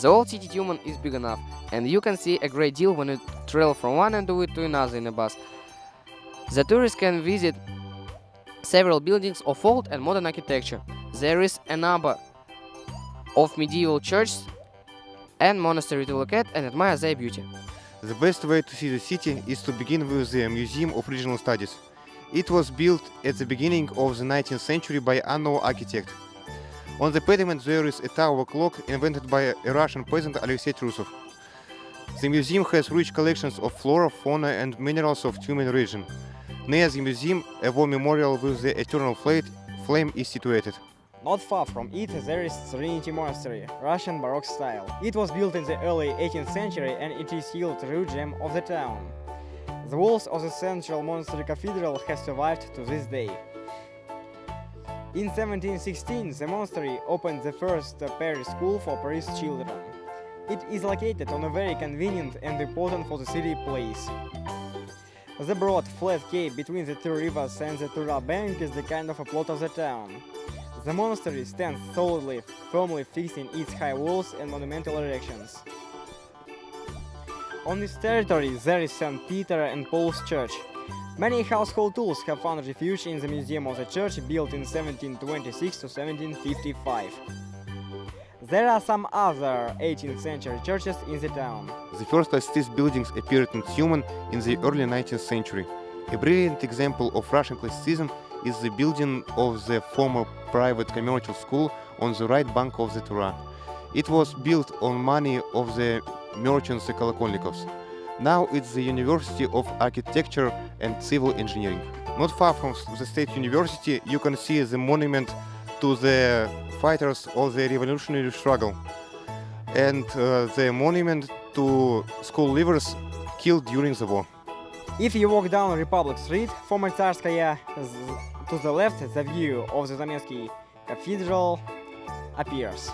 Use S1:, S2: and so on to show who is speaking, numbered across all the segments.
S1: The old city Tyumen is big enough, and you can see a great deal when you travel from one end of it to another in a bus. The tourists can visit several buildings of old and modern architecture. There is a number of medieval churches and monasteries to look at and admire their beauty.
S2: The best way to see the city is to begin with the Museum of Regional Studies. It was built at the beginning of the 19th century by an unknown architect. On the pediment there is a tower clock invented by a Russian peasant Alexei Trusov. The museum has rich collections of flora, fauna and minerals of Tyumen region. Near the museum, a war memorial with the eternal flame is situated.
S3: Not far from it, there is Serenity Monastery, Russian Baroque style. It was built in the early 18th century and it is still a true gem of the town. The walls of the central monastery cathedral have survived to this day. In 1716, the monastery opened the first parish school for priest children. It is located on a very convenient and important for the city place. The broad, flat cape between the two rivers and the Tura bank is the kind of a plot of the town. The monastery stands solidly, firmly fixed in its high walls and monumental erections. On its territory there is St. Peter and Paul's Church. Many household tools have found refuge in the museum of the church, built in 1726 to 1755. There are some other 18th century churches in the town.
S2: The first classicist buildings appeared in Tyumen in the early 19th century. A brilliant example of Russian classicism is the building of the former private commercial school on the right bank of the Tura. It was built on money of the merchants Kolokolnikovs. Now it's the University of Architecture and Civil Engineering. Not far from the State University you can see the monument to the fighters of the revolutionary struggle and the monument to school leavers killed during the war.
S3: If you walk down Republic Street, former Tsarskaya, to the left the view of the Zamensky Cathedral appears.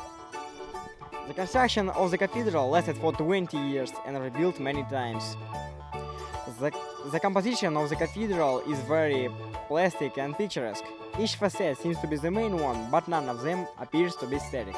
S3: The construction of the cathedral lasted for 20 years and rebuilt many times. The composition of the cathedral is very plastic and picturesque. Each facade seems to be the main one, but none of them appears to be static.